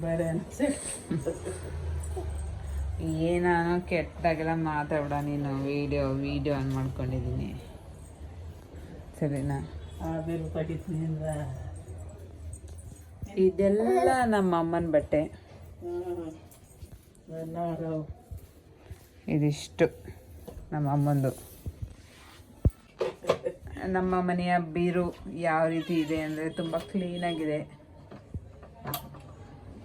ಬೇಡ ಏನಾನು ಕೆಟ್ಟಾಗೆಲ್ಲ ಮಾತಾಡ ನೀನು. ವಿಡಿಯೋ ಆನ್ ಮಾಡ್ಕೊಂಡಿದ್ದೀನಿ ಸರಿನಾ. ಇದೆಲ್ಲ ನಮ್ಮ ಅಮ್ಮನ ಬಟ್ಟೆ. ಇದಿಷ್ಟು ನಮ್ಮ ಅಮ್ಮಂದು. ನಮ್ಮ ಮನೆಯ ಬೀರು ಯಾವ ರೀತಿ ಇದೆ ಅಂದರೆ ತುಂಬ ಕ್ಲೀನಾಗಿದೆ.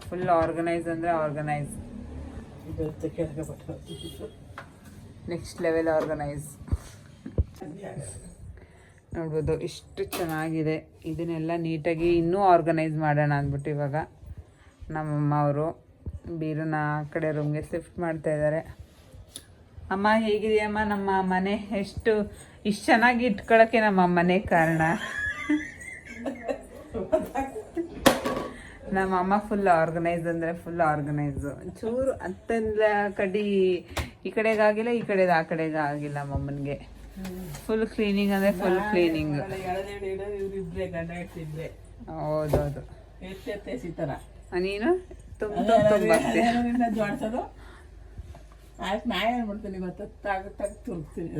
ಫುಲ್ ಆರ್ಗನೈಸ್ ಅಂದರೆ ಆರ್ಗನೈಸ್, ನೆಕ್ಸ್ಟ್ ಲೆವೆಲ್ ಆರ್ಗನೈಸ್. ನೋಡ್ಬೋದು ಇಷ್ಟು ಚೆನ್ನಾಗಿದೆ. ಇದನ್ನೆಲ್ಲ ನೀಟಾಗಿ ಇನ್ನೂ ಆರ್ಗನೈಸ್ ಮಾಡೋಣ ಅಂದ್ಬಿಟ್ಟು ಇವಾಗ ನಮ್ಮಮ್ಮ ಅವರು ಬೀರನ್ನ ಆ ಕಡೆ ರೂಮ್ಗೆ ಶಿಫ್ಟ್ ಮಾಡ್ತಾ ಇದ್ದಾರೆ. ಅಮ್ಮ ಹೇಗಿದೆಯಮ್ಮ ನಮ್ಮ ಮನೆ? ಇಷ್ಟು ಚೆನ್ನಾಗಿ ಇಟ್ಕೊಳ್ಳೋಕ್ಕೆ ನಮ್ಮ ಮನೆ ಕಾರಣ. ನಮ್ಮ ಅಮ್ಮ ಫುಲ್ ಆರ್ಗನೈಸ್ ಅಂದರೆ ಫುಲ್ ಆರ್ಗನೈಸು. ಚೂರು ಅಂತಂದ ಕಡಿ ಈ ಕಡೆಗಾಗಿಲ್ಲ, ಈ ಕಡೆದು ಆ ಕಡೆಗಾಗಿಲ್ಲ ನಮ್ಮಮ್ಮನಿಗೆ. ಫುಲ್ ಕ್ಲೀನಿಂಗ್ ಅಂದರೆ ಫುಲ್ ಕ್ಲೀನಿಂಗ್. ಹೌದೌದು. ನೀನು ತುಂಬ ಜೋಡಿಸೋದು ಆಯ್ತು. ನಾ ಏನು ಮಾಡ್ತೀನಿ ಗೊತ್ತ, ತುರ್ತೀನಿ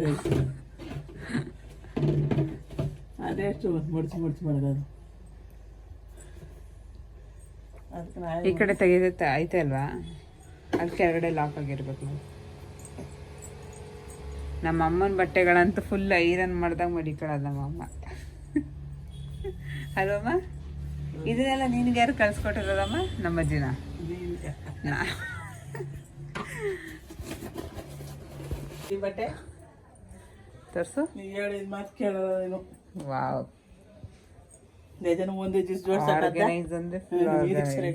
ಅದೆಷ್ಟು ಮುಡ್ಚಿ ಮಾಡೋದು. ಈ ಕಡೆ ತೆಗೆದತ್ತೆ ಐತೆ ಅಲ್ವಾ, ಅಲ್ಲಿ ಕೆಳಗಡೆ ಲಾಕ್ ಆಗಿರ್ಬೇಕು. ನಮ್ಮ ಅಮ್ಮನ ಬಟ್ಟೆಗಳಂತೂ ಫುಲ್ ಐರನ್ ಮಾಡ್ದಾಗ ಮಡಿಕೊಳ್ಳೋದು ನಮ್ಮಮ್ಮ ಅಲ್ವಮ್ಮ? ಇದನ್ನೆಲ್ಲ ನಿನ್ಗೆ ಯಾರು ಕಳ್ಸ್ಕೊಟ್ಟಿರೋದಮ್ಮ? ನಮ್ಮ ಅಜ್ಜಿನ. ಈ ಬಟ್ಟೆ ತೋರಿಸು. ಹೇಳಿದ ಮಾತು ಕೇಳೋದು. ವಾವ್, ಒಂದೇ ದಿವಸ ಆರ್ಗನೈಸ್ ಅಂದ್ರೆ ಜೋಡಿಸೋಣ.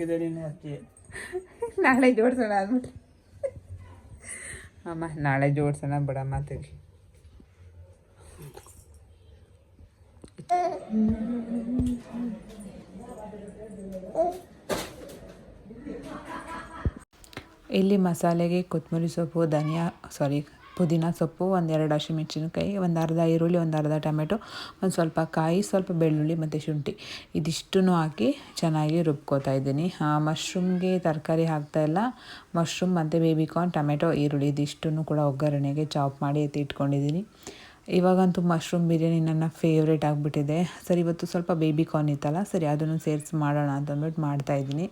ನಾಳೆ ಜೋಡಿಸೋಣ ಅಂದ್ಬಿಟ್ಟು ಅಮ್ಮ, ನಾಳೆ ಜೋಡಿಸೋಣ ಬಿಡಮ್ಮ ತೆಗಿ. ಇಲ್ಲಿ ಮಸಾಲೆಗೆ ಕೊತ್ತಂಬರಿ ಸೊಪ್ಪು, ಪುದೀನ ಸೊಪ್ಪು, ಒಂದೆರಡು ಹಸಿಮೆಣಸಿನಕಾಯಿ, ಒಂದು ಅರ್ಧ ಈರುಳ್ಳಿ, ಒಂದು ಅರ್ಧ ಟೊಮೆಟೊ, ಒಂದು ಸ್ವಲ್ಪ ಕಾಯಿ, ಸ್ವಲ್ಪ ಬೆಳ್ಳುಳ್ಳಿ ಮತ್ತು ಶುಂಠಿ ಇದಿಷ್ಟನ್ನು ಹಾಕಿ ಚೆನ್ನಾಗಿ ರುಬ್ಕೋತಾ ಇದ್ದೀನಿ. ಮಶ್ರೂಮ್ಗೆ ತರಕಾರಿ ಹಾಕ್ತಾಯಿಲ್ಲ. ಮಶ್ರೂಮ್ ಮತ್ತು ಬೇಬಿಕಾರ್ನ್, ಟೊಮೆಟೊ, ಈರುಳ್ಳಿ ಇದಿಷ್ಟನ್ನು ಕೂಡ ಒಗ್ಗರಣೆಗೆ ಚಾಪ್ ಮಾಡಿ ಎತ್ತಿ ಇಟ್ಕೊಂಡಿದ್ದೀನಿ. ಇವಾಗಂತೂ ಮಶ್ರೂಮ್ ಬಿರಿಯಾನಿ ನನ್ನ ಫೇವ್ರೇಟ್ ಆಗಿಬಿಟ್ಟಿದೆ. ಸರಿ, ಇವತ್ತು ಸ್ವಲ್ಪ ಬೇಬಿಕಾರ್ನ್ ಇತ್ತಲ್ಲ, ಸರಿ ಅದನ್ನು ಸೇರಿಸಿ ಮಾಡೋಣ ಅಂತಂದ್ಬಿಟ್ಟು ಮಾಡ್ತಾಯಿದ್ದೀನಿ.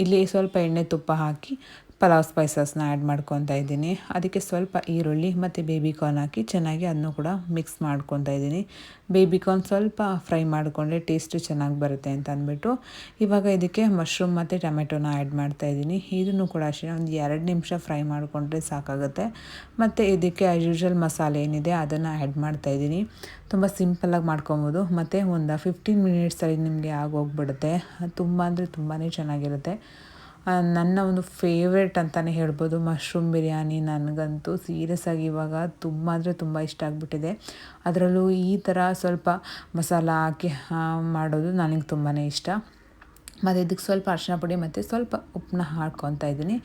ಇಲ್ಲಿ ಸ್ವಲ್ಪ ಎಣ್ಣೆ ತುಪ್ಪ ಹಾಕಿ ಪಲಾವ್ ಸ್ಪೈಸಸ್ನ ಆ್ಯಡ್ ಮಾಡ್ಕೊತಾ ಇದ್ದೀನಿ. ಅದಕ್ಕೆ ಸ್ವಲ್ಪ ಈರುಳ್ಳಿ ಮತ್ತು ಬೇಬಿಕಾರ್ನ್ ಹಾಕಿ ಚೆನ್ನಾಗಿ ಅದನ್ನು ಕೂಡ ಮಿಕ್ಸ್ ಮಾಡ್ಕೊತಾ ಇದ್ದೀನಿ. ಬೇಬಿಕಾರ್ನ್ ಸ್ವಲ್ಪ ಫ್ರೈ ಮಾಡಿಕೊಂಡ್ರೆ ಟೇಸ್ಟು ಚೆನ್ನಾಗಿ ಬರುತ್ತೆ ಅಂತ ಅಂದ್ಬಿಟ್ಟು ಇವಾಗ ಇದಕ್ಕೆ ಮಶ್ರೂಮ್ ಮತ್ತು ಟೊಮೆಟೊನ ಆ್ಯಡ್ ಮಾಡ್ತಾಯಿದ್ದೀನಿ. ಇದನ್ನು ಕೂಡ ಅಷ್ಟೇ ಒಂದು 2 ನಿಮಿಷ ಫ್ರೈ ಮಾಡಿಕೊಂಡ್ರೆ ಸಾಕಾಗುತ್ತೆ. ಮತ್ತು ಇದಕ್ಕೆ ಆ್ಯಸ್ ಯೂಶ್ವಲ್ ಮಸಾಲೆ ಏನಿದೆ ಅದನ್ನು ಆ್ಯಡ್ ಮಾಡ್ತಾಯಿದ್ದೀನಿ. ತುಂಬ ಸಿಂಪಲ್ಲಾಗಿ ಮಾಡ್ಕೊಬೋದು ಮತ್ತು ಒಂದು 15 ಮಿನಿಟ್ಸಲ್ಲಿ ನಿಮಗೆ ಆಗೋಗ್ಬಿಡುತ್ತೆ. ತುಂಬ ಅಂದರೆ ತುಂಬಾ ಚೆನ್ನಾಗಿರುತ್ತೆ. ನನ್ನ ಒಂದು ಫೇವ್ರೇಟ್ ಅಂತಲೇ ಹೇಳ್ಬೋದು ಮಶ್ರೂಮ್ ಬಿರಿಯಾನಿ. ನನಗಂತೂ ಸೀರಿಯಸ್ ಆಗಿ ಇವಾಗ ತುಂಬ ಅಂದರೆ ತುಂಬ ಇಷ್ಟ ಆಗಿಬಿಟ್ಟಿದೆ. ಅದರಲ್ಲೂ ಈ ಥರ ಸ್ವಲ್ಪ ಮಸಾಲ ಹಾಕಿ ಮಾಡೋದು ನನಗೆ ತುಂಬಾ ಇಷ್ಟ. ಮತ್ತು ಇದಕ್ಕೆ ಸ್ವಲ್ಪ ಅರಿಶಿನ ಪುಡಿ ಮತ್ತು ಸ್ವಲ್ಪ ಉಪ್ಪನ್ನ ಹಾಕ್ಕೊತಾ ಇದ್ದೀನಿ.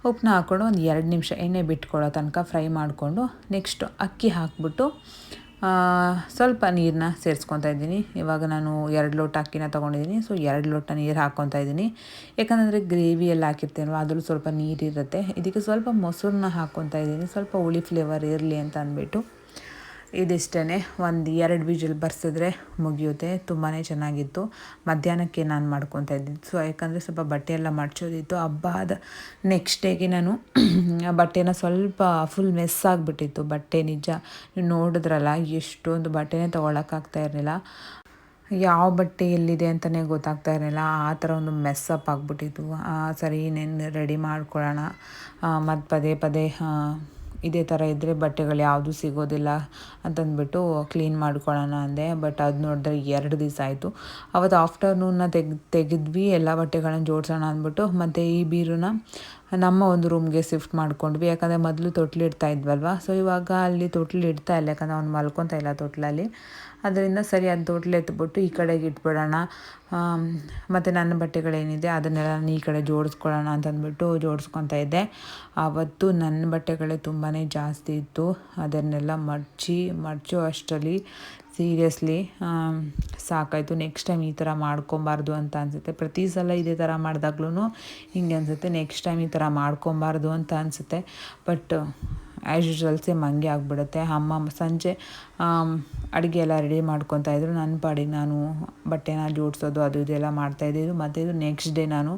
ಉಪ್ಪನ್ನ ಹಾಕ್ಕೊಂಡು ಒಂದು 2 ನಿಮಿಷ ಎಣ್ಣೆ ಬಿಟ್ಕೊಳ್ಳೋ ತನಕ ಫ್ರೈ ಮಾಡಿಕೊಂಡು ನೆಕ್ಸ್ಟು ಅಕ್ಕಿ ಹಾಕ್ಬಿಟ್ಟು ಸ್ವಲ್ಪ ನೀರನ್ನ ಸೇರಿಸ್ಕೊತಾ ಇದ್ದೀನಿ. ಇವಾಗ ನಾನು 2 ಲೋಟ ಅಕ್ಕಿನ ತೊಗೊಂಡಿದ್ದೀನಿ. ಸೊ 2 ಲೋಟ ನೀರು ಹಾಕ್ಕೊತಾ ಇದ್ದೀನಿ. ಯಾಕಂದರೆ ಗ್ರೇವಿಯಲ್ಲಿ ಹಾಕಿರ್ತೀನಲ್ವ ಅದ್ರಲ್ಲಿ ಸ್ವಲ್ಪ ನೀರಿರುತ್ತೆ. ಇದಕ್ಕೆ ಸ್ವಲ್ಪ ಮೊಸರನ್ನ ಹಾಕ್ಕೊತಾ ಇದ್ದೀನಿ, ಸ್ವಲ್ಪ ಹುಳಿ ಫ್ಲೇವರ್ ಇರಲಿ ಅಂತ ಅಂದ್ಬಿಟ್ಟು. ಇದಿಷ್ಟೇ, ಒಂದು 2 ವಿಜಿಲ್ ಬರ್ಸಿದ್ರೆ ಮುಗಿಯುತ್ತೆ. ತುಂಬಾ ಚೆನ್ನಾಗಿತ್ತು. ಮಧ್ಯಾಹ್ನಕ್ಕೆ ನಾನು ಮಾಡ್ಕೊತಾ ಇದ್ದಿದ್ದು. ಸೊ ಯಾಕಂದರೆ ಸ್ವಲ್ಪ ಬಟ್ಟೆ ಎಲ್ಲ ಮಡ್ಚೋದಿತ್ತು. ಹಬ್ಬ ಆದ ನೆಕ್ಸ್ಟ್ ಡೇಗೆ ನಾನು ಬಟ್ಟೆನ ಸ್ವಲ್ಪ ಫುಲ್ ಮೆಸ್ ಆಗಿಬಿಟ್ಟಿತ್ತು ಬಟ್ಟೆ. ನಿಜ ನೀವು ನೋಡಿದ್ರಲ್ಲ, ಎಷ್ಟೊಂದು ಬಟ್ಟೆನೇ ತೊಗೊಳಕ್ಕಾಗ್ತಾ ಇರಲಿಲ್ಲ. ಯಾವ ಬಟ್ಟೆ ಎಲ್ಲಿದೆ ಅಂತಲೇ ಗೊತ್ತಾಗ್ತಾ ಇರಲಿಲ್ಲ. ಆ ಥರ ಒಂದು ಮೆಸ್ಸಪ್ ಆಗಿಬಿಟ್ಟಿತ್ತು. ಸರಿ ಇನ್ನೇನು ರೆಡಿ ಮಾಡ್ಕೊಳ್ಳೋಣ, ಮತ್ತು ಪದೇ ಪದೇ ಇದೇ ಥರ ಇದ್ದರೆ ಬಟ್ಟೆಗಳು ಯಾವುದೂ ಸಿಗೋದಿಲ್ಲ ಅಂತಂದ್ಬಿಟ್ಟು ಕ್ಲೀನ್ ಮಾಡ್ಕೊಳ್ಳೋಣ ಅಂದೆ. ಬಟ್ ಅದು ನೋಡಿದ್ರೆ 2 ದಿವಸ ಆಯಿತು. ಅವತ್ತು ಆಫ್ಟರ್ನೂನ್ನ ತೆಗೆದ್ವಿ ಎಲ್ಲ ಬಟ್ಟೆಗಳನ್ನ ಜೋಡಿಸೋಣ ಅಂದ್ಬಿಟ್ಟು. ಮತ್ತು ಈ ಬೀರೂನ ನಮ್ಮ ಒಂದು ರೂಮ್ಗೆ ಶಿಫ್ಟ್ ಮಾಡ್ಕೊಂಡ್ವಿ. ಯಾಕಂದರೆ ಮೊದಲು ತೊಟ್ಲು ಇಡ್ತಾ ಇದ್ವಲ್ವ. ಸೊ ಇವಾಗ ಅಲ್ಲಿ ತೊಟ್ಲು ಇಡ್ತಾ ಇಲ್ಲ, ಯಾಕಂದರೆ ಅವ್ನು ಮಲ್ಕೊತಾ ಇಲ್ಲ ತೊಟ್ಲಲ್ಲಿ. ಅದರಿಂದ ಸರಿ ಅದು ತೊಟ್ಲು ಎತ್ಬಿಟ್ಟು ಈ ಕಡೆಗೆ ಇಟ್ಬಿಡೋಣ. ಮತ್ತು ನನ್ನ ಬಟ್ಟೆಗಳೇನಿದೆ ಅದನ್ನೆಲ್ಲ ನಾನು ಈ ಕಡೆ ಜೋಡಿಸ್ಕೊಳ್ಳೋಣ ಅಂತಂದ್ಬಿಟ್ಟು ಜೋಡಿಸ್ಕೊತಾ ಇದ್ದೆ. ಆವತ್ತು ನನ್ನ ಬಟ್ಟೆಗಳೇ ತುಂಬಾ ಜಾಸ್ತಿ ಇತ್ತು. ಅದನ್ನೆಲ್ಲ ಮಡಚೋ ಅಷ್ಟರಲ್ಲಿ ಸೀರಿಯಸ್ಲಿ ಸಾಕಾಯಿತು. ನೆಕ್ಸ್ಟ್ ಟೈಮ್ ಈ ಥರ ಮಾಡ್ಕೊಬಾರ್ದು ಅಂತ ಅನಿಸುತ್ತೆ. ಪ್ರತಿ ಸಲ ಇದೇ ಥರ ಮಾಡಿದಾಗ್ಲೂ ಹಿಂಗೆ ಅನಿಸುತ್ತೆ, ನೆಕ್ಸ್ಟ್ ಟೈಮ್ ಈ ಥರ ಮಾಡ್ಕೊಬಾರ್ದು ಅಂತ ಅನಿಸುತ್ತೆ. ಬಟ್ ಆ್ಯಸ್ ಯೂಶ್ವಲ್ ಸೇಮ್ ಹಂಗೆ ಆಗಿಬಿಡುತ್ತೆ. ಅಮ್ಮ ಸಂಜೆ ಅಡುಗೆ ಎಲ್ಲ ರೆಡಿ ಮಾಡ್ಕೊತಾಯಿದ್ರು. ನನ್ನ ಪಾಡಿಗೆ ನಾನು ಬಟ್ಟೆನ ಜೋಡಿಸೋದು ಅದು ಇದೆಲ್ಲ ಮಾಡ್ತಾಯಿದ್ದು. ಮತ್ತು ಇದು ನೆಕ್ಸ್ಟ್ ಡೇ ನಾನು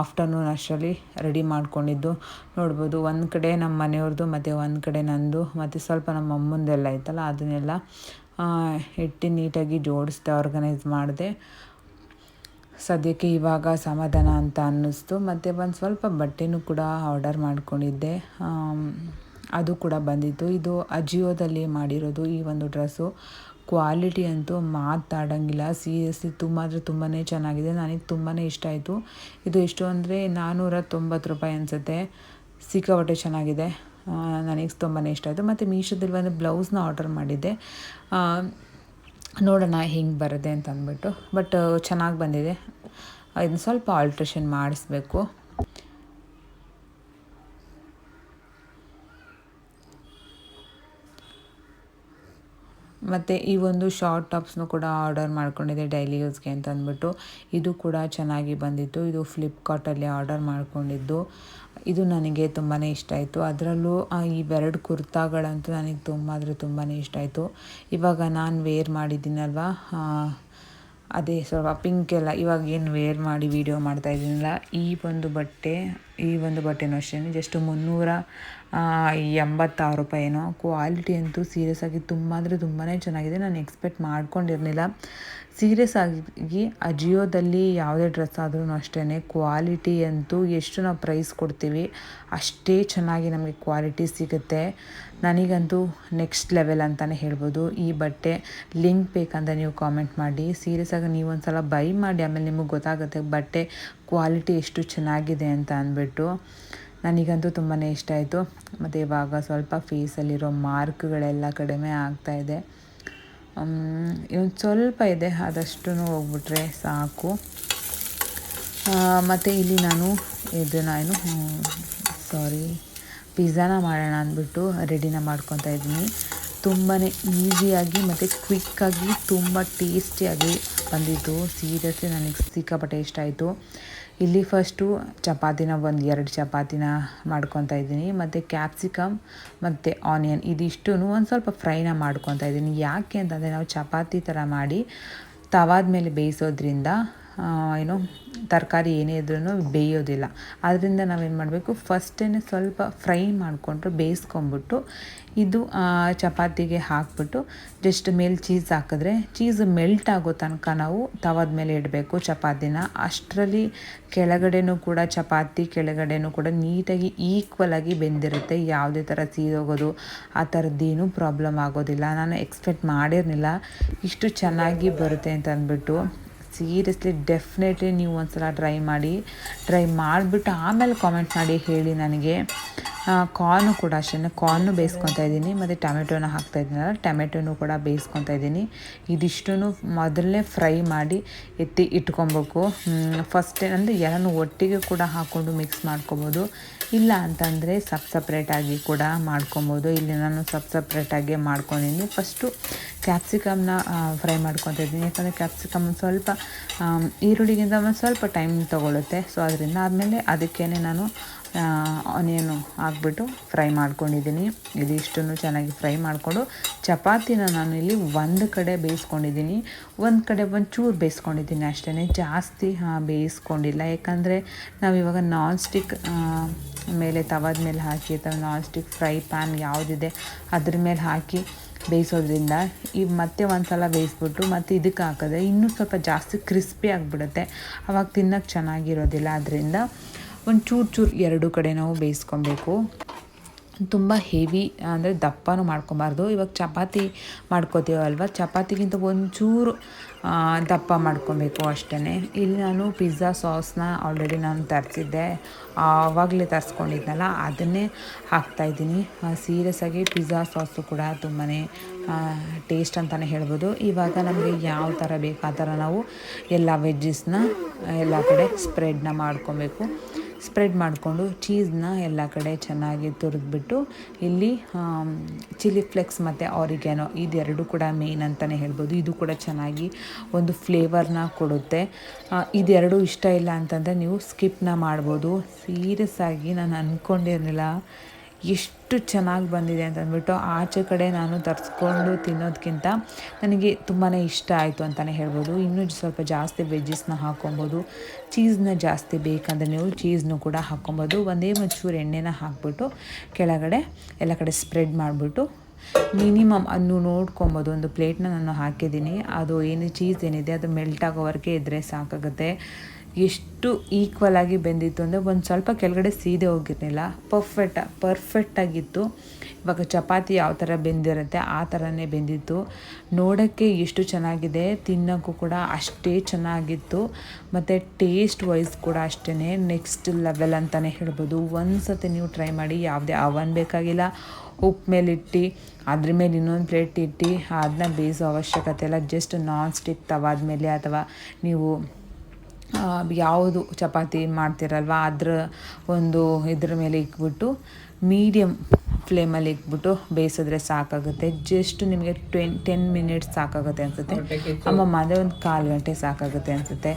ಆಫ್ಟರ್ನೂನ್ ಅಷ್ಟರಲ್ಲಿ ರೆಡಿ ಮಾಡ್ಕೊಂಡಿದ್ದು ನೋಡ್ಬೋದು. ಒಂದು ಕಡೆ ನಮ್ಮ ಮನೆಯವ್ರದ್ದು ಮತ್ತು ಒಂದು ಕಡೆ ನಂದು ಮತ್ತು ಸ್ವಲ್ಪ ನಮ್ಮ ಅಮ್ಮಂದೆಲ್ಲ ಇತ್ತಲ್ಲ ಅದನ್ನೆಲ್ಲ ಇಟ್ಟು ನೀಟಾಗಿ ಜೋಡಿಸ್ದೆ, ಆರ್ಗನೈಸ್ ಮಾಡಿದೆ. ಸದ್ಯಕ್ಕೆ ಇವಾಗ ಸಮಾಧಾನ ಅಂತ ಅನ್ನಿಸ್ತು. ಮತ್ತು ಒಂದು ಸ್ವಲ್ಪ ಬಟ್ಟೆನೂ ಕೂಡ ಆರ್ಡರ್ ಮಾಡ್ಕೊಂಡಿದ್ದೆ, ಅದು ಕೂಡ ಬಂದಿತ್ತು. ಇದು ಅಜಿಯೋದಲ್ಲಿ ಮಾಡಿರೋದು ಈ ಒಂದು ಡ್ರೆಸ್ಸು. ಕ್ವಾಲಿಟಿ ಅಂತೂ ಮಾತಾಡೋಂಗಿಲ್ಲ. ಸೀರಿಯಸ್ಲಿ ತುಂಬ ಅಂದರೆ ತುಂಬಾ ಚೆನ್ನಾಗಿದೆ. ನನಗೆ ತುಂಬಾ ಇಷ್ಟ ಆಯಿತು. ಇದು ಎಷ್ಟು ಅಂದರೆ 490 ರೂಪಾಯಿ ಅನಿಸುತ್ತೆ. ಸಿಕ್ಕಾಪಟ್ಟೆ ಚೆನ್ನಾಗಿದೆ. ನನಗೆ ತುಂಬಾ ಇಷ್ಟ ಆಯಿತು. ಮತ್ತು ಮೀಶೋದಲ್ಲಿ ಒಂದು ಬ್ಲೌಸ್ನ ಆರ್ಡರ್ ಮಾಡಿದ್ದೆ, ನೋಡೋಣ ಹೆಂಗೆ ಬರುತ್ತೆ ಅಂತ ಅಂದ್ಬಿಟ್ಟು. ಬಟ್ ಚೆನ್ನಾಗಿ ಬಂದಿದೆ. ಇದನ್ನು ಸ್ವಲ್ಪ ಆಲ್ಟ್ರೇಷನ್ ಮಾಡಿಸ್ಬೇಕು. ಮತ್ತು ಈ ಒಂದು ಶಾರ್ಟ್ ಟಾಪ್ಸ್ನು ಕೂಡ ಆರ್ಡರ್ ಮಾಡ್ಕೊಂಡಿದ್ದೆ ಡೈಲಿ ಯೂಸ್ಗೆ ಅಂತ ಅಂದ್ಬಿಟ್ಟು. ಇದು ಕೂಡ ಚೆನ್ನಾಗಿ ಬಂದಿತ್ತು. ಇದು ಫ್ಲಿಪ್ಕಾರ್ಟಲ್ಲಿ ಆರ್ಡರ್ ಮಾಡ್ಕೊಂಡಿದ್ದು. ಇದು ನನಗೆ ತುಂಬಾ ಇಷ್ಟ ಆಯಿತು. ಅದರಲ್ಲೂ ಇವೆರಡು ಕುರ್ತಾಗಳಂತೂ ನನಗೆ ತುಂಬ ಅಂದರೆ ತುಂಬಾ ಇಷ್ಟ ಆಯಿತು. ಇವಾಗ ನಾನು ವೇರ್ ಮಾಡಿದ್ದೀನಲ್ವ, ಅದೇ ಸ್ವಲ್ಪ ಪಿಂಕ್ ಎಲ್ಲ ಇವಾಗ ಏನು ವೇರ್ ಮಾಡಿ ವಿಡಿಯೋ ಮಾಡ್ತಾಯಿದ್ದೀನಲ್ಲ, ಈ ಒಂದು ಬಟ್ಟೆನೂ ಅಷ್ಟೇ ಜಸ್ಟ್ 386 ರೂಪಾಯಿ ಏನೋ. ಕ್ವಾಲಿಟಿ ಅಂತೂ ಸೀರಿಯಸ್ ಆಗಿ ತುಂಬ ಅಂದರೆ ತುಂಬಾ ಚೆನ್ನಾಗಿದೆ. ನಾನು ಎಕ್ಸ್ಪೆಕ್ಟ್ ಮಾಡ್ಕೊಂಡಿರಲಿಲ್ಲ. ಸೀರಿಯಸ್ ಆಗಿ ಅಜಿಯೋದಲ್ಲಿ ಯಾವುದೇ ಡ್ರೆಸ್ ಆದ್ರೂ ಅಷ್ಟೇ ಕ್ವಾಲಿಟಿ ಅಂತೂ ಎಷ್ಟು ನಾವು ಪ್ರೈಸ್ ಕೊಡ್ತೀವಿ ಅಷ್ಟೇ ಚೆನ್ನಾಗಿ ನಮಗೆ ಕ್ವಾಲಿಟಿ ಸಿಗುತ್ತೆ. ನನಗಂತೂ ನೆಕ್ಸ್ಟ್ ಲೆವೆಲ್ ಅಂತಲೇ ಹೇಳ್ಬೋದು. ಈ ಬಟ್ಟೆ ಲಿಂಕ್ ಬೇಕಂತ ನೀವು ಕಾಮೆಂಟ್ ಮಾಡಿ. ಸೀರಿಯಸ್ ಆಗಿ ನೀವು ಒಂದು ಸಲ ಬೈ ಮಾಡಿ, ಆಮೇಲೆ ನಿಮಗೆ ಗೊತ್ತಾಗುತ್ತೆ ಬಟ್ಟೆ ಕ್ವಾಲಿಟಿ ಎಷ್ಟು ಚೆನ್ನಾಗಿದೆ ಅಂತ ಅಂದ್ಬಿಟ್ಟು. ನನಗಂತೂ ತುಂಬಾ ಇಷ್ಟ ಆಯಿತು. ಮತ್ತು ಇವಾಗ ಸ್ವಲ್ಪ ಫೇಸಲ್ಲಿರೋ ಮಾರ್ಕ್ಗಳೆಲ್ಲ ಕಡಿಮೆ ಆಗ್ತಾಯಿದೆ. ಇನ್ನೊಂದು ಸ್ವಲ್ಪ ಇದೆ, ಅದಷ್ಟು ಹೋಗ್ಬಿಟ್ರೆ ಸಾಕು. ಮತ್ತು ಇಲ್ಲಿ ನಾನು ಪಿಜ್ಜಾನ ಮಾಡೋಣ ಅಂದ್ಬಿಟ್ಟು ರೆಡಿನ ಮಾಡ್ಕೊತಾ ಇದ್ದೀನಿ. ತುಂಬಾ ಈಸಿಯಾಗಿ ಮತ್ತು ಕ್ವಿಕ್ಕಾಗಿ ತುಂಬ ಟೇಸ್ಟಿಯಾಗಿ ಬಂದಿದ್ದು. ಸೀರಿಯಸ್ಲಿ ನನಗೆ ಸಿಕ್ಕಾಪಟ್ಟೆ ಇಷ್ಟ ಆಯಿತು. ಇಲ್ಲಿ ಫಸ್ಟು ಚಪಾತಿನ 2 ಚಪಾತಿನ ಮಾಡ್ಕೊತಾ ಇದ್ದೀನಿ. ಮತ್ತು ಕ್ಯಾಪ್ಸಿಕಮ್ ಮತ್ತು ಆನಿಯನ್ ಇದಿಷ್ಟೂ ಒಂದು ಸ್ವಲ್ಪ ಫ್ರೈನ ಮಾಡ್ಕೊತಾ ಇದ್ದೀನಿ. ಯಾಕೆ ಅಂತಂದರೆ ನಾವು ಚಪಾತಿ ಥರ ಮಾಡಿ ತವಾದ ಮೇಲೆ ಬೇಯಿಸೋದ್ರಿಂದ ತರಕಾರಿ ಏನೇ ಇದ್ರೂ ಬೇಯೋದಿಲ್ಲ. ಆದ್ದರಿಂದ ನಾವೇನು ಮಾಡಬೇಕು, ಫಸ್ಟೇ ಸ್ವಲ್ಪ ಫ್ರೈ ಮಾಡಿಕೊಂಡ್ರೆ ಬೇಯಿಸ್ಕೊಂಬಿಟ್ಟು ಇದು ಚಪಾತಿಗೆ ಹಾಕಿಬಿಟ್ಟು ಜಸ್ಟ್ ಮೇಲೆ ಚೀಸ್ ಹಾಕಿದ್ರೆ ಚೀಸ್ ಮೆಲ್ಟ್ ಆಗೋ ತನಕ ನಾವು ತವಾದ ಮೇಲೆ ಇಡಬೇಕು ಚಪಾತಿನ. ಅಷ್ಟರಲ್ಲಿ ಕೆಳಗಡೆನೂ ಕೂಡ ಚಪಾತಿ ಕೆಳಗಡೆನೂ ಕೂಡ ನೀಟಾಗಿ ಈಕ್ವಲಾಗಿ ಬೆಂದಿರುತ್ತೆ. ಯಾವುದೇ ಥರ ಸೀದೋಗೋದು ಆ ಥರದ್ದೇನೂ ಪ್ರಾಬ್ಲಮ್ ಆಗೋದಿಲ್ಲ. ನಾನು ಎಕ್ಸ್ಪೆಕ್ಟ್ ಮಾಡಿರಲಿಲ್ಲ ಇಷ್ಟು ಚೆನ್ನಾಗಿ ಬರುತ್ತೆ ಅಂತ ಅಂದ್ಬಿಟ್ಟು. ಸೀರಿಯಸ್ಲಿ ಡೆಫಿನೆಟ್ಲಿ ನೀವು ಒಂದು ಸಲ ಟ್ರೈ ಮಾಡಿಬಿಟ್ಟು ಆಮೇಲೆ ಕಾಮೆಂಟ್ ಮಾಡಿ ಹೇಳಿ ನನಗೆ. ಕಾರ್ನು ಕೂಡ ಅಷ್ಟೇ, ಕಾರ್ನು ಬೇಯಿಸ್ಕೊತಾ ಇದ್ದೀನಿ. ಮತ್ತು ಟೊಮೆಟೊನ ಹಾಕ್ತಾಯಿದ್ದೀನಲ್ಲ, ಟೊಮೆಟೊನೂ ಕೂಡ ಬೇಯಿಸ್ಕೊತಾ ಇದ್ದೀನಿ. ಇದಿಷ್ಟೂ ಮೊದಲನೇ ಫ್ರೈ ಮಾಡಿ ಎತ್ತಿ ಇಟ್ಕೊಬೇಕು. ಫಸ್ಟ್ ಏನಂದರೆ ಎಲ್ಲನೂ ಒಟ್ಟಿಗೆ ಕೂಡ ಹಾಕ್ಕೊಂಡು ಮಿಕ್ಸ್ ಮಾಡ್ಕೊಬೋದು. ಇಲ್ಲ ಅಂತಂದರೆ ಸಪ್ರೇಟಾಗಿ ಕೂಡ ಮಾಡ್ಕೊಬೋದು. ಇಲ್ಲಿ ನಾನು ಸಪ್ರೇಟಾಗಿ ಮಾಡ್ಕೊಂಡಿದ್ದೀನಿ. ಫಸ್ಟು ಕ್ಯಾಪ್ಸಿಕಮ್ನ ಫ್ರೈ ಮಾಡ್ಕೊತಾ ಇದ್ದೀನಿ. ಯಾಕಂದರೆ ಕ್ಯಾಪ್ಸಿಕಮ್ ಸ್ವಲ್ಪ ಈರುಳ್ಳಿಗಿಂತ ಒಂದು ಸ್ವಲ್ಪ ಟೈಮ್ ತೊಗೊಳುತ್ತೆ. ಸೊ ಅದರಿಂದ ಆದಮೇಲೆ ಅದಕ್ಕೇ ನಾನು ಆನಿಯನ್ನು ಹಾಕ್ಬಿಟ್ಟು ಫ್ರೈ ಮಾಡ್ಕೊಂಡಿದ್ದೀನಿ. ಇದಿಷ್ಟನ್ನು ಚೆನ್ನಾಗಿ ಫ್ರೈ ಮಾಡಿಕೊಂಡು ಚಪಾತಿನ ನಾನು ಇಲ್ಲಿ ಒಂದು ಕಡೆ ಬೇಯಿಸ್ಕೊಂಡಿದ್ದೀನಿ, ಒಂದು ಕಡೆ ಒಂಚೂರು ಬೇಯಿಸ್ಕೊಂಡಿದ್ದೀನಿ ಅಷ್ಟೇ, ಜಾಸ್ತಿ ಬೇಯಿಸ್ಕೊಂಡಿಲ್ಲ. ಯಾಕಂದರೆ ನಾವಿವಾಗ ನಾನ್ ಸ್ಟಿಕ್ ಮೇಲೆ ತವಾದ ಮೇಲೆ ಹಾಕಿ ಅಥವಾ ನಾನ್ ಸ್ಟಿಕ್ ಫ್ರೈ ಪ್ಯಾನ್ ಯಾವುದಿದೆ ಅದ್ರ ಮೇಲೆ ಹಾಕಿ ಬೇಯಿಸೋದ್ರಿಂದ ಮತ್ತೆ ಒಂದು ಸಲ ಬೇಯಿಸ್ಬಿಟ್ಟು ಮತ್ತು ಇದಕ್ಕೆ ಹಾಕಿದ್ರೆ ಇನ್ನೂ ಸ್ವಲ್ಪ ಜಾಸ್ತಿ ಕ್ರಿಸ್ಪಿ ಆಗಿಬಿಡುತ್ತೆ. ಆವಾಗ ತಿನ್ನೋಕ್ಕೆ ಚೆನ್ನಾಗಿರೋದಿಲ್ಲ. ಅದರಿಂದ ಒಂದು ಚೂರು ಎರಡು ಕಡೆ ನಾವು ಬೇಯಿಸ್ಕೊಬೇಕು. ತುಂಬ ಹೆವಿ ಅಂದರೆ ದಪ್ಪನೂ ಮಾಡ್ಕೊಬಾರ್ದು. ಇವಾಗ ಚಪಾತಿ ಮಾಡ್ಕೋತೀವಲ್ವ, ಚಪಾತಿಗಿಂತ ಒಂಚೂರು ದಪ್ಪ ಮಾಡ್ಕೊಬೇಕು ಅಷ್ಟೇ. ಇಲ್ಲಿ ನಾನು ಪಿಜ್ಜಾ ಸಾಸ್ನ ಆಲ್ರೆಡಿ ನಾನು ತರಿಸಿದ್ದೆ, ಆವಾಗಲೇ ತರಿಸ್ಕೊಂಡಿದ್ನಲ್ಲ ಅದನ್ನೇ ಹಾಕ್ತಾಯಿದ್ದೀನಿ. ಸೀರಿಯಸ್ ಆಗಿ ಪಿಜ್ಜಾ ಸಾಸು ಕೂಡ ತುಂಬಾ ಟೇಸ್ಟ್ ಅಂತಲೇ ಹೇಳ್ಬೋದು. ಇವಾಗ ನಮಗೆ ಯಾವ ಥರ ಬೇಕು ಆ ಥರ ನಾವು ಎಲ್ಲ ವೆಜ್ಜಸ್ನ ಎಲ್ಲ ಕಡೆ ಸ್ಪ್ರೆಡ್ನ ಮಾಡ್ಕೊಬೇಕು. ಸ್ಪ್ರೆಡ್ ಮಾಡಿಕೊಂಡು ಚೀಸ್ನ ಎಲ್ಲ ಕಡೆ ಚೆನ್ನಾಗಿ ತುರಿದ್ಬಿಟ್ಟು ಇಲ್ಲಿ ಚಿಲ್ಲಿ ಫ್ಲೆಕ್ಸ್ ಮತ್ತು ಆರಿಗ್ಯಾನೋ ಇದೆರಡು ಕೂಡ ಮೇನ್ ಅಂತಲೇ ಹೇಳ್ಬೋದು. ಇದು ಕೂಡ ಚೆನ್ನಾಗಿ ಒಂದು ಫ್ಲೇವರ್ನ ಕೊಡುತ್ತೆ. ಇದೆರಡು ಇಷ್ಟ ಇಲ್ಲ ಅಂತಂದರೆ ನೀವು ಸ್ಕಿಪ್ನ ಮಾಡ್ಬೋದು. ಸೀರಿಯಸ್ ಆಗಿ ನಾನು ಅಂದ್ಕೊಂಡಿರಲಿಲ್ಲ ಎಷ್ಟು ಚೆನ್ನಾಗಿ ಬಂದಿದೆ ಅಂತ ಅಂದ್ಬಿಟ್ಟು. ಆಚೆ ಕಡೆ ನಾನು ತರಿಸ್ಕೊಂಡು ತಿನ್ನೋದಕ್ಕಿಂತ ನನಗೆ ತುಂಬಾ ಇಷ್ಟ ಆಯಿತು ಅಂತಲೇ ಹೇಳ್ಬೋದು. ಇನ್ನೂ ಸ್ವಲ್ಪ ಜಾಸ್ತಿ ವೆಜ್ಜಸ್ನ ಹಾಕ್ಕೊಬೋದು. ಚೀಸ್ನ ಜಾಸ್ತಿ ಬೇಕಂದರೆ ನೀವು ಚೀಸ್ನು ಕೂಡ ಹಾಕ್ಕೊಬೋದು. ಒಂದೇ ಒಂಚೂರು ಎಣ್ಣೆನ ಹಾಕ್ಬಿಟ್ಟು ಕೆಳಗಡೆ ಎಲ್ಲ ಕಡೆ ಸ್ಪ್ರೆಡ್ ಮಾಡಿಬಿಟ್ಟು ಮಿನಿಮಮ್ ಅನ್ನು ನೋಡ್ಕೊಬೋದು. ಒಂದು ಪ್ಲೇಟ್ನ ನಾನು ಹಾಕಿದ್ದೀನಿ, ಅದು ಏನು ಚೀಸ್ ಏನಿದೆ ಅದು ಮೆಲ್ಟ್ ಆಗೋವರೆಗೆ ಇದ್ದರೆ ಸಾಕಾಗುತ್ತೆ. ಎಷ್ಟು ಈಕ್ವಲಾಗಿ ಬೆಂದಿತ್ತು ಅಂದರೆ ಒಂದು ಸ್ವಲ್ಪ ಕೆಳಗಡೆ ಸೀದೆ ಹೋಗಿರಲಿಲ್ಲ, ಪರ್ಫೆಕ್ಟಾಗಿತ್ತು. ಇವಾಗ ಚಪಾತಿ ಯಾವ ಥರ ಬೆಂದಿರುತ್ತೆ ಆ ಥರನೇ ಬೆಂದಿತ್ತು. ನೋಡೋಕ್ಕೆ ಎಷ್ಟು ಚೆನ್ನಾಗಿದೆ, ತಿನ್ನೋಕ್ಕೂ ಕೂಡ ಅಷ್ಟೇ ಚೆನ್ನಾಗಿತ್ತು. ಮತ್ತು ಟೇಸ್ಟ್ ವೈಸ್ ಕೂಡ ಅಷ್ಟೇ ನೆಕ್ಸ್ಟ್ ಲೆವೆಲ್ ಅಂತಲೇ ಹೇಳ್ಬೋದು. ಒಂದು ಸತಿ ನೀವು ಟ್ರೈ ಮಾಡಿ. ಯಾವುದೇ ಅವನ್ ಬೇಕಾಗಿಲ್ಲ, ಉಪ್ಪು ಮೇಲಿಟ್ಟು ಅದ್ರ ಮೇಲೆ ಇನ್ನೊಂದು ಪ್ಲೇಟ್ ಇಟ್ಟು ಅದನ್ನ ಬೇಯಿಸೋ ಅವಶ್ಯಕತೆ ಇಲ್ಲ. ಜಸ್ಟ್ ನಾನ್ ಸ್ಟಿಕ್ ತವಾದ ಮೇಲೆ ಅಥವಾ ನೀವು ಯಾವುದು ಚಪಾತಿ ಮಾಡ್ತಿರಲ್ವ ಅದರ ಒಂದು ಇದ್ರ ಮೇಲೆ ಇಕ್ಬಿಟ್ಟು ಮೀಡಿಯಮ್ ಫ್ಲೇಮಲ್ಲಿ ಇಕ್ಬಿಟ್ಟು ಬೇಯಿಸಿದ್ರೆ ಸಾಕಾಗುತ್ತೆ. ಜಸ್ಟ್ ನಿಮಗೆ 10 ಮಿನಿಟ್ಸ್ ಸಾಕಾಗುತ್ತೆ ಅನಿಸುತ್ತೆ. ಅದೇ ಒಂದು 1/4 ಗಂಟೆ ಸಾಕಾಗುತ್ತೆ ಅನಿಸುತ್ತೆ.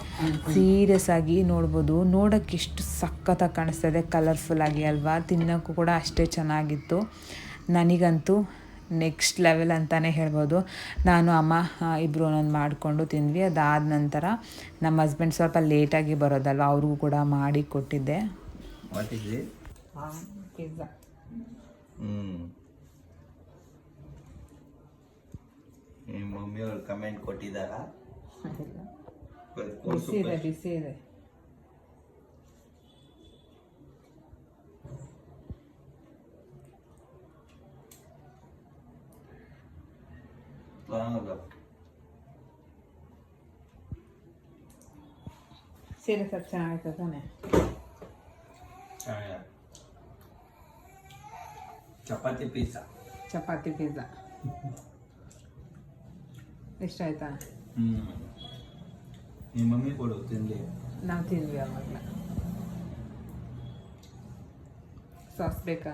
ಸೀರಿಯಸ್ ಆಗಿ ನೋಡ್ಬೋದು. ನೋಡೋಕ್ಕೆ ಎಷ್ಟು ಸಖತ್ತಾಗಿ ಕಾಣಿಸ್ತದೆ, ಕಲರ್ಫುಲ್ಲಾಗಿ ಅಲ್ವಾ. ತಿನ್ನೋಕ್ಕೂ ಕೂಡ ಅಷ್ಟೇ ಚೆನ್ನಾಗಿತ್ತು. ನನಗಂತೂ ನೆಕ್ಸ್ಟ್ ಲೆವೆಲ್ ಅಂತಲೇ ಹೇಳ್ಬೋದು. ನಾನು ಅಮ್ಮ ಇಬ್ಬರು ಒಂದೊಂದು ಮಾಡಿಕೊಂಡು ತಿಂದ್ವಿ. ಅದಾದ ನಂತರ ನಮ್ಮ ಹಸ್ಬೆಂಡ್ ಸ್ವಲ್ಪ ಲೇಟಾಗಿ ಬರೋದಲ್ವ, ಅವ್ರಿಗೂ ಕೂಡ ಮಾಡಿ ಕೊಟ್ಟಿದ್ದೆ. Pizza ಮಮ್ಮಿಯವರು comment ಕೊಟ್ಟಿದ್ದಾರಾ? ಬಿಸಿ ಇದೆ. ಸೀರೆ ಸ್ವಲ್ಪ ಚೆನ್ನಾಗಿತ್ತು ತಾನೆ? ಚಪಾತಿ ಪಿಜ್ಜಾ ಇಷ್ಟ ಆಯ್ತಾ? ನಿಮ್ಮ ಮಮ್ಮಿ ಕೊಡು ತಿನ್ಲಿ. ನಾವು ತಿಂದ್ವಿ ಅವಾಗಲ. ಸಾಸ್ ಬೇಕಾ?